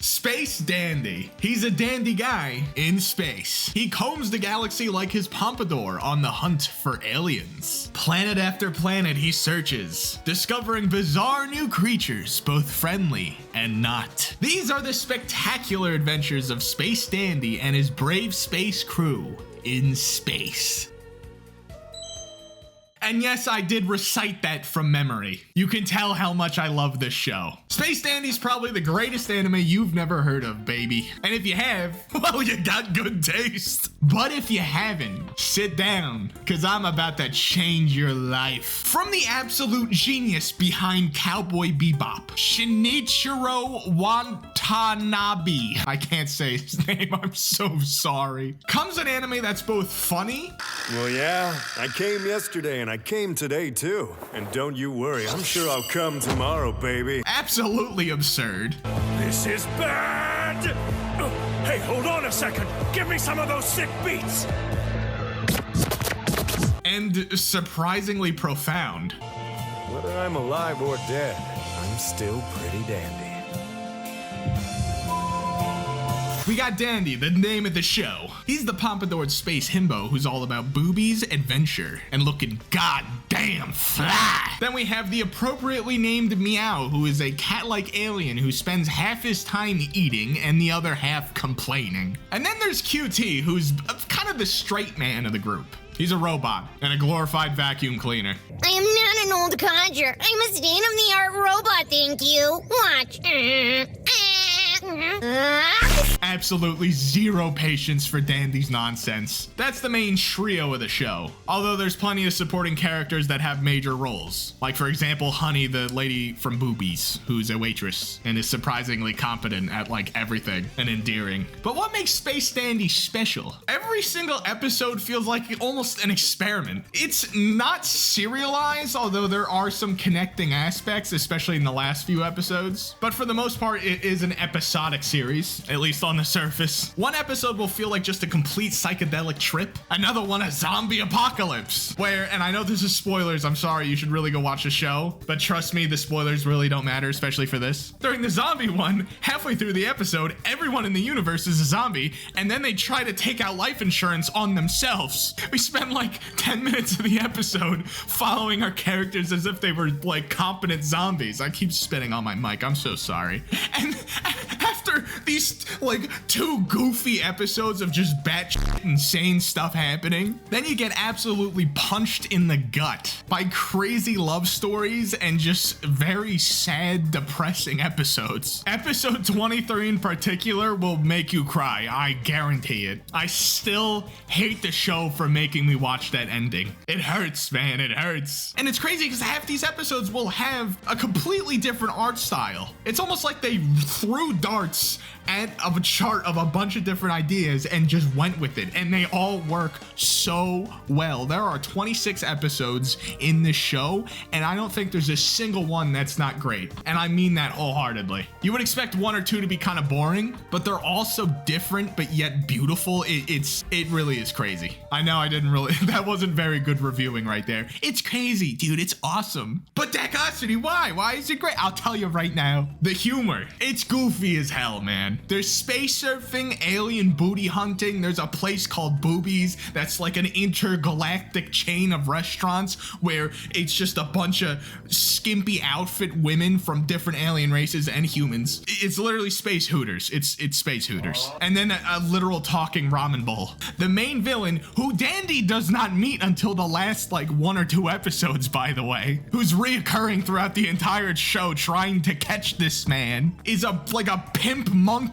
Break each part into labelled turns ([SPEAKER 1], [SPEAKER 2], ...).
[SPEAKER 1] Space Dandy. He's a dandy guy in space. He combs the galaxy like his pompadour on the hunt for aliens. Planet after planet he searches, discovering bizarre new creatures, both friendly and not. These are the spectacular adventures of Space Dandy and his brave space crew in space. And yes, I did recite that from memory. You can tell how much I love this show. Space Dandy's probably the greatest anime you've never heard of, baby. And if you have, well, you got good taste. But if you haven't, sit down, because I'm about to change your life. From the absolute genius behind Cowboy Bebop, Shinichiro Watanabe. I can't say his name, I'm so sorry. Comes an anime that's both funny.
[SPEAKER 2] Well, yeah, I came yesterday and I came today too. And don't you worry, I'm sure I'll come tomorrow, baby.
[SPEAKER 1] Absolutely absurd.
[SPEAKER 3] This is bad! Oh, hey, hold on a second. Give me some of those sick beats.
[SPEAKER 1] And surprisingly profound.
[SPEAKER 2] Whether I'm alive or dead, I'm still pretty dandy.
[SPEAKER 1] We got Dandy, the name of the show. He's the pompadoured space himbo who's all about boobies, adventure, and looking goddamn fly. Then we have the appropriately named Meow, who is a cat-like alien who spends half his time eating and the other half complaining. And then there's QT, who's kind of the straight man of the group. He's a robot and a glorified vacuum cleaner.
[SPEAKER 4] I am not an old codger. I'm a state-of-the-art robot, thank you. Watch.
[SPEAKER 1] Absolutely zero patience for Dandy's nonsense. That's the main trio of the show. Although there's plenty of supporting characters that have major roles. Like, for example, Honey, the lady from Boobies, who's a waitress and is surprisingly competent at like everything and endearing. But what makes Space Dandy special? Every single episode feels like almost an experiment. It's not serialized, although there are some connecting aspects, especially in the last few episodes. But for the most part, it is an episodic series, at least on the surface. One episode will feel like just a complete psychedelic trip. Another one a zombie apocalypse. Where, and I know this is spoilers, I'm sorry, you should really go watch the show. But trust me, the spoilers really don't matter, especially for this. During the zombie one, halfway through the episode, everyone in the universe is a zombie, and then they try to take out life insurance on themselves. We spend like 10 minutes of the episode following our characters as if they were like competent zombies. I keep spinning on my mic, I'm so sorry. And after these like 2 goofy episodes of just batshit insane stuff happening, then you get absolutely punched in the gut by crazy love stories and just very sad, depressing episodes. Episode 23 in particular will make you cry, I guarantee it. I still hate the show for making me watch that ending. It hurts, man, it hurts. And it's crazy because half these episodes will have a completely different art style. It's almost like they threw darts at a chart of a bunch of different ideas and just went with it, and they all work so well. There are 26 episodes in this show, and I don't think there's a single one that's not great, and I mean that wholeheartedly. You would expect 1 or 2 to be kind of boring, but they're all so different but yet beautiful. It really is crazy. I know I didn't really, that wasn't very good reviewing right there. It's crazy, dude, it's awesome. But Dakosity, why is it great? I'll tell you right now. The humor, it's goofy as hell, man. There's space surfing, alien booty hunting. There's a place called Boobies that's like an intergalactic chain of restaurants where it's just a bunch of skimpy outfit women from different alien races and humans. It's literally space Hooters. It's space Hooters. And then a literal talking ramen bowl. The main villain, who Dandy does not meet until the last like 1 or 2 episodes, by the way, who's reoccurring throughout the entire show trying to catch this man, is like a pimp monkey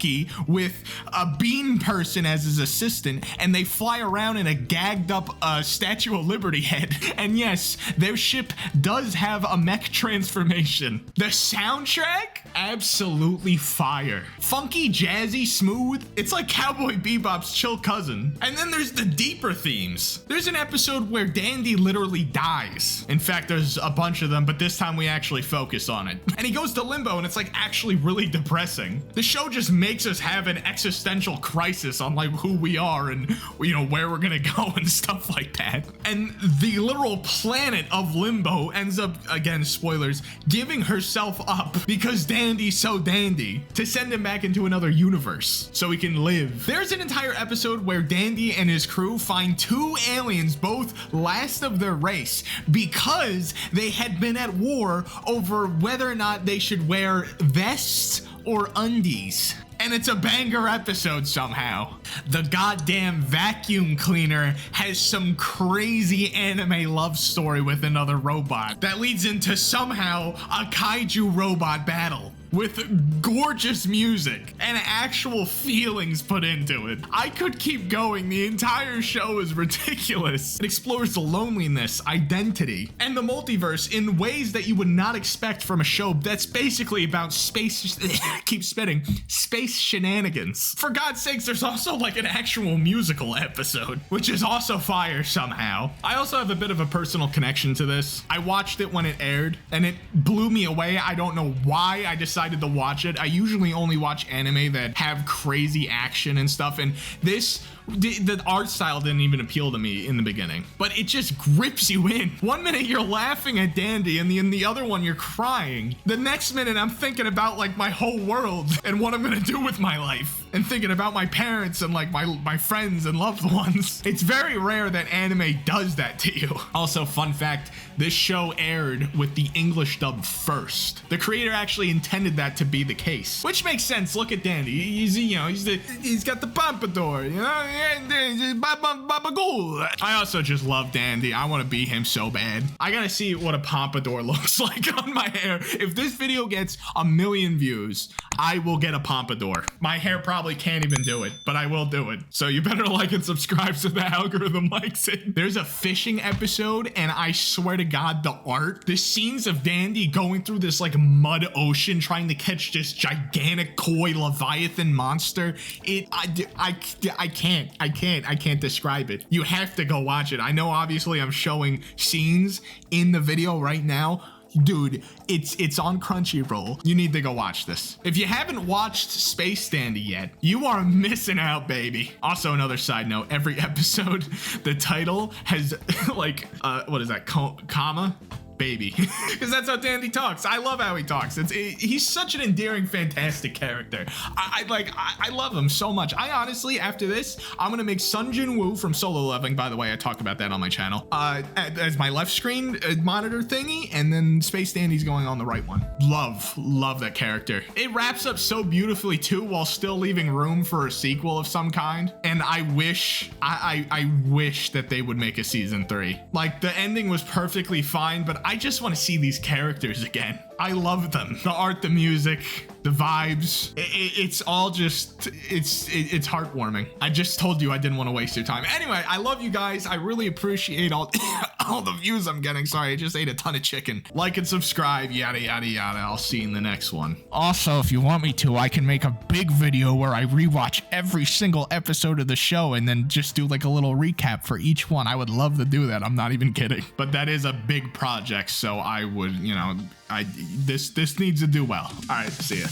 [SPEAKER 1] with a bean person as his assistant, and they fly around in a gagged up Statue of Liberty head. And yes, their ship does have a mech transformation. The soundtrack, absolutely fire. Funky, jazzy, smooth. It's like Cowboy Bebop's chill cousin. And then there's the deeper themes. There's an episode where Dandy literally dies. In fact, there's a bunch of them, but this time we actually focus on it. And he goes to limbo, and it's like actually really depressing. The show just makes us have an existential crisis on like who we are and, you know, where we're gonna go and stuff like that. And the literal planet of Limbo ends up, again, spoilers, giving herself up because Dandy's so dandy to send him back into another universe so he can live. There's an entire episode where Dandy and his crew find 2 aliens, both last of their race, because they had been at war over whether or not they should wear vests or undies. And it's a banger episode somehow. The goddamn vacuum cleaner has some crazy anime love story with another robot that leads into somehow a kaiju robot battle with gorgeous music and actual feelings put into it. I could keep going. The entire show is ridiculous. It explores the loneliness, identity, and the multiverse in ways that you would not expect from a show that's basically about space, keep spitting, space shenanigans. For God's sakes, there's also like an actual musical episode, which is also fire somehow. I also have a bit of a personal connection to this. I watched it when it aired and it blew me away. I don't know why I decided to watch it. I usually only watch anime that have crazy action and stuff, and the art style didn't even appeal to me in the beginning, but it just grips you in. One minute you're laughing at Dandy and in the other one you're crying. The next minute I'm thinking about like my whole world and what I'm gonna do with my life, and thinking about my parents and like my friends and loved ones. It's very rare that anime does that to you. Also, fun fact, this show aired with the English dub first. The creator actually intended that to be the case, which makes sense. Look at Dandy. He's got the pompadour, you know? I also just love Dandy. I want to be him so bad. I gotta see what a pompadour looks like on my hair. If this video gets 1 million views, I will get a pompadour. My hair probably can't even do it, but I will do it. So you better like and subscribe so the algorithm likes it. There's a fishing episode, and I swear to God, the art, the scenes of Dandy going through this like mud ocean trying to catch this gigantic koi leviathan monster. I can't describe it. You have to go watch it. I know obviously I'm showing scenes in the video right now. Dude, it's on Crunchyroll. You need to go watch this. If you haven't watched Space Dandy yet, you are missing out, baby. Also, another side note, every episode, the title has like, what is that, comma? Baby, because that's how Dandy talks. I love how he talks. He's such an endearing, fantastic character. I love him so much. I honestly, after this, I'm gonna make Sun Jin Woo from Solo Leveling, by the way, I talked about that on my channel, as my left screen monitor thingy, and then Space Dandy's going on the right one. Love that character. It wraps up so beautifully too, while still leaving room for a sequel of some kind. And I wish that they would make a season 3. Like, the ending was perfectly fine, but I just want to see these characters again. I love them. The art, the music, the vibes. It's all just, it's heartwarming. I just told you I didn't want to waste your time. Anyway, I love you guys. I really appreciate all the views I'm getting. Sorry, I just ate a ton of chicken. Like and subscribe, yada, yada, yada. I'll see you in the next one. Also, if you want me to, I can make a big video where I rewatch every single episode of the show and then just do like a little recap for each one. I would love to do that. I'm not even kidding. But that is a big project, so I would, you know, this needs to do well. All right, see ya.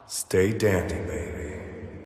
[SPEAKER 2] Stay dandy, baby.